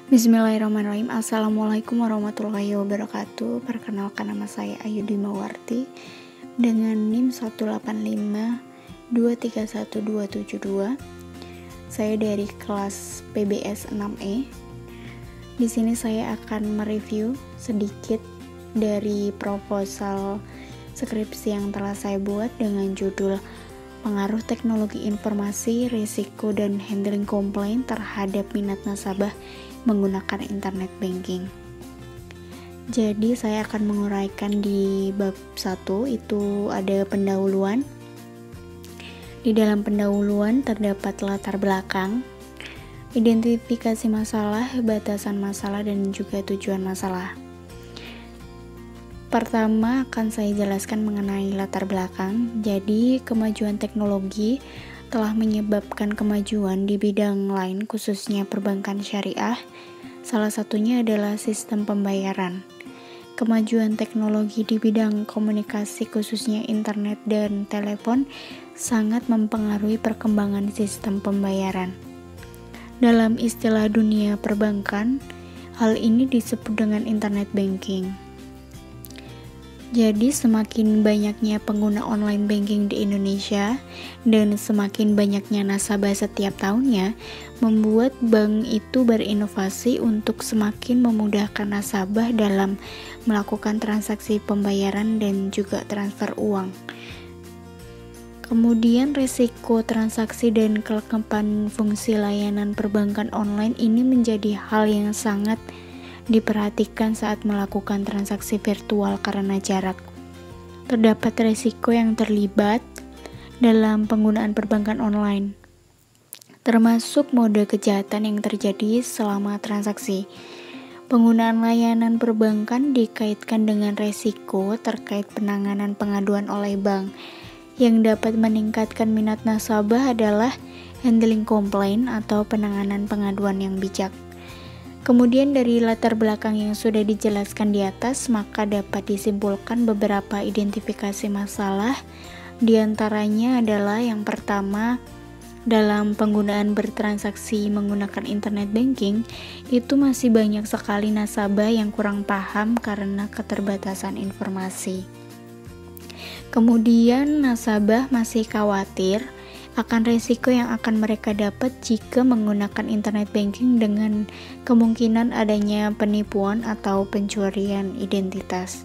Bismillahirrahmanirrahim. Assalamualaikum warahmatullahi wabarakatuh. Perkenalkan, nama saya Ayu Dimawarti dengan NIM 185231272. Saya dari kelas PBS 6E. Di sini saya akan mereview sedikit dari proposal skripsi yang telah saya buat dengan judul Pengaruh Teknologi Informasi, Risiko dan Handling Komplain terhadap minat nasabah menggunakan internet banking. Jadi saya akan menguraikan di bab 1, itu ada pendahuluan. Di dalam pendahuluan terdapat latar belakang, identifikasi masalah, batasan masalah, dan juga tujuan masalah. Pertama akan saya jelaskan mengenai latar belakang. Jadi kemajuan teknologi telah menyebabkan kemajuan di bidang lain, khususnya perbankan syariah. Salah satunya adalah sistem pembayaran. Kemajuan teknologi di bidang komunikasi, khususnya internet dan telepon, sangat mempengaruhi perkembangan sistem pembayaran. Dalam istilah dunia perbankan, hal ini disebut dengan internet banking. Jadi semakin banyaknya pengguna online banking di Indonesia dan semakin banyaknya nasabah setiap tahunnya, membuat bank itu berinovasi untuk semakin memudahkan nasabah dalam melakukan transaksi pembayaran dan juga transfer uang. Kemudian risiko transaksi dan kelengkapan fungsi layanan perbankan online ini menjadi hal yang sangat diperhatikan saat melakukan transaksi virtual karena jarak. Terdapat risiko yang terlibat dalam penggunaan perbankan online, termasuk mode kejahatan yang terjadi selama transaksi. Penggunaan layanan perbankan dikaitkan dengan risiko terkait penanganan pengaduan oleh bank. Yang dapat meningkatkan minat nasabah adalah handling complaint atau penanganan pengaduan yang bijak. Kemudian dari latar belakang yang sudah dijelaskan di atas, maka dapat disimpulkan beberapa identifikasi masalah. Di antaranya adalah yang pertama, dalam penggunaan bertransaksi menggunakan internet banking, itu masih banyak sekali nasabah yang kurang paham karena keterbatasan informasi. Kemudian nasabah masih khawatir akan risiko yang akan mereka dapat jika menggunakan internet banking dengan kemungkinan adanya penipuan atau pencurian identitas.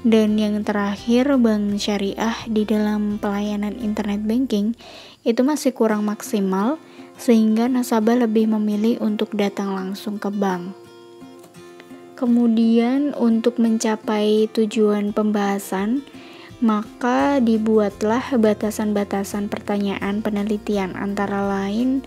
Dan yang terakhir, bank syariah di dalam pelayanan internet banking itu masih kurang maksimal sehingga nasabah lebih memilih untuk datang langsung ke bank. Kemudian untuk mencapai tujuan pembahasan, maka dibuatlah batasan-batasan pertanyaan penelitian. Antara lain,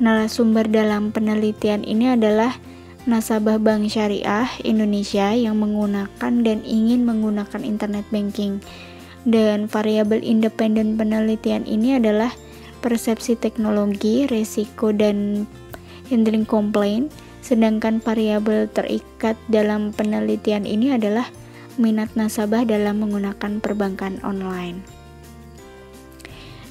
narasumber dalam penelitian ini adalah nasabah Bank Syariah Indonesia yang menggunakan dan ingin menggunakan internet banking. Dan variabel independen penelitian ini adalah persepsi teknologi, risiko, dan handling complaint. Sedangkan variabel terikat dalam penelitian ini adalah minat nasabah dalam menggunakan perbankan online.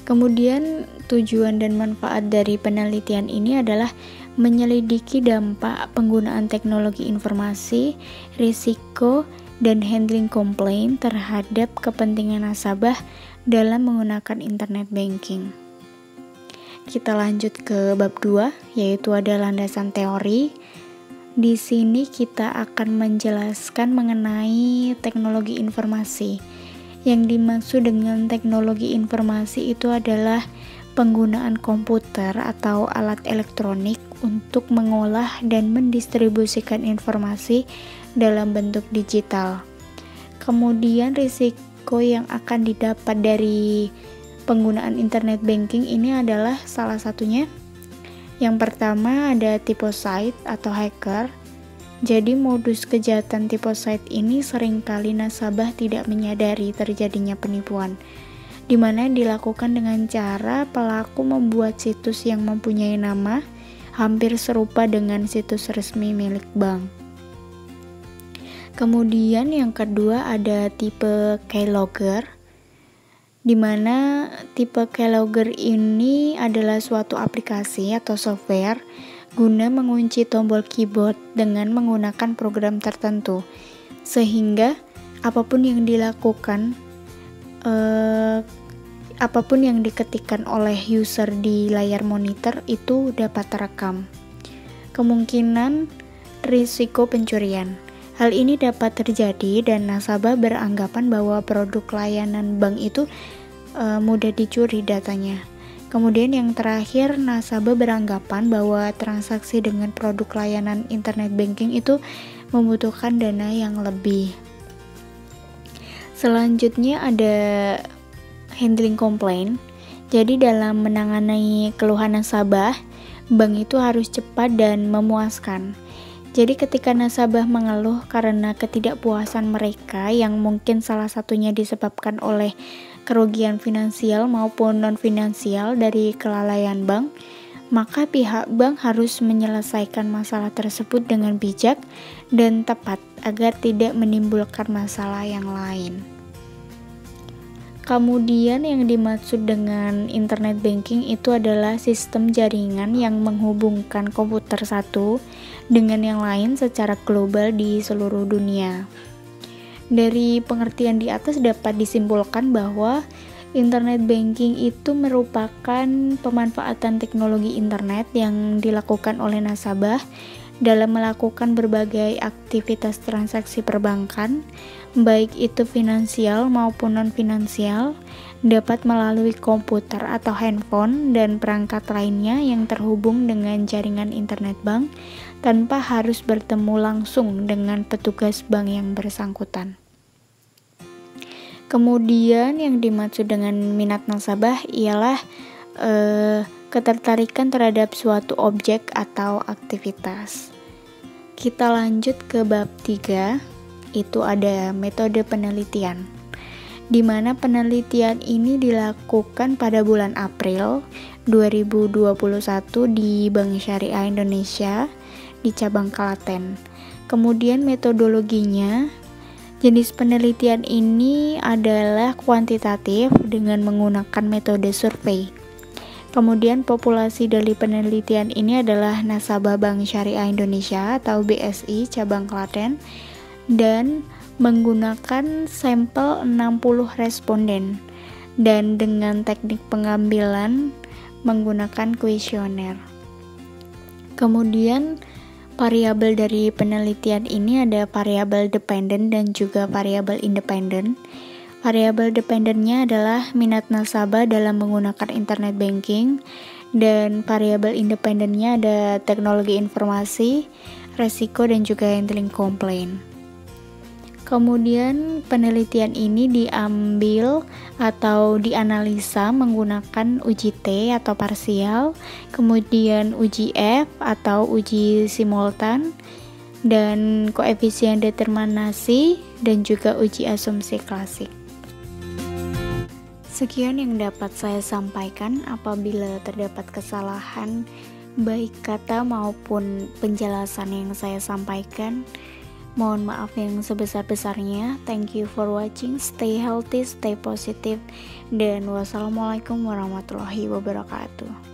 Kemudian tujuan dan manfaat dari penelitian ini adalah menyelidiki dampak penggunaan teknologi informasi, risiko, dan handling complaint terhadap kepentingan nasabah dalam menggunakan internet banking. Kita lanjut ke bab 2, yaitu ada landasan teori. Di sini kita akan menjelaskan mengenai teknologi informasi. Yang dimaksud dengan teknologi informasi itu adalah penggunaan komputer atau alat elektronik untuk mengolah dan mendistribusikan informasi dalam bentuk digital. Kemudian risiko yang akan didapat dari penggunaan internet banking ini adalah salah satunya. Yang pertama ada tipe site atau hacker. Jadi modus kejahatan tipe site ini seringkali nasabah tidak menyadari terjadinya penipuan, di mana dilakukan dengan cara pelaku membuat situs yang mempunyai nama hampir serupa dengan situs resmi milik bank. Kemudian yang kedua ada tipe keylogger. di mana tipe keylogger ini adalah suatu aplikasi atau software guna mengunci tombol keyboard dengan menggunakan program tertentu, sehingga apapun yang dilakukan, apapun yang diketikkan oleh user di layar monitor itu dapat terekam. Kemungkinan risiko pencurian. Hal ini dapat terjadi dan nasabah beranggapan bahwa produk layanan bank itu mudah dicuri datanya. Kemudian yang terakhir, nasabah beranggapan bahwa transaksi dengan produk layanan internet banking itu membutuhkan dana yang lebih. Selanjutnya ada handling complaint. Jadi dalam menangani keluhan nasabah, bank itu harus cepat dan memuaskan. Jadi ketika nasabah mengeluh karena ketidakpuasan mereka yang mungkin salah satunya disebabkan oleh kerugian finansial maupun non-finansial dari kelalaian bank, maka pihak bank harus menyelesaikan masalah tersebut dengan bijak dan tepat agar tidak menimbulkan masalah yang lain. Kemudian yang dimaksud dengan internet banking itu adalah sistem jaringan yang menghubungkan komputer satu dengan yang lain secara global di seluruh dunia. Dari pengertian di atas dapat disimpulkan bahwa internet banking itu merupakan pemanfaatan teknologi internet yang dilakukan oleh nasabah dalam melakukan berbagai aktivitas transaksi perbankan, baik itu finansial maupun non-finansial, dapat melalui komputer atau handphone dan perangkat lainnya yang terhubung dengan jaringan internet bank tanpa harus bertemu langsung dengan petugas bank yang bersangkutan. Kemudian yang dimaksud dengan minat nasabah ialah ketertarikan terhadap suatu objek atau aktivitas. Kita lanjut ke bab 3, itu ada metode penelitian, di mana penelitian ini dilakukan pada bulan April 2021 di Bank Syariah Indonesia di cabang Klaten. Kemudian metodologinya, jenis penelitian ini adalah kuantitatif dengan menggunakan metode survei. Kemudian populasi dari penelitian ini adalah nasabah Bank Syariah Indonesia atau BSI cabang Klaten dan menggunakan sampel 60 responden dan dengan teknik pengambilan menggunakan kuesioner. Kemudian variabel dari penelitian ini ada variabel dependen dan juga variabel independen. Variabel dependennya adalah minat nasabah dalam menggunakan internet banking, dan variabel independennya ada teknologi informasi, resiko, dan juga handling complaint. Kemudian penelitian ini diambil atau dianalisa menggunakan uji T atau parsial, kemudian uji F atau uji simultan, dan koefisien determinasi, dan juga uji asumsi klasik. Sekian yang dapat saya sampaikan. Apabila terdapat kesalahan baik kata maupun penjelasan yang saya sampaikan, mohon maaf yang sebesar-besarnya. Thank you for watching. Stay healthy, stay positive, dan wassalamualaikum warahmatullahi wabarakatuh.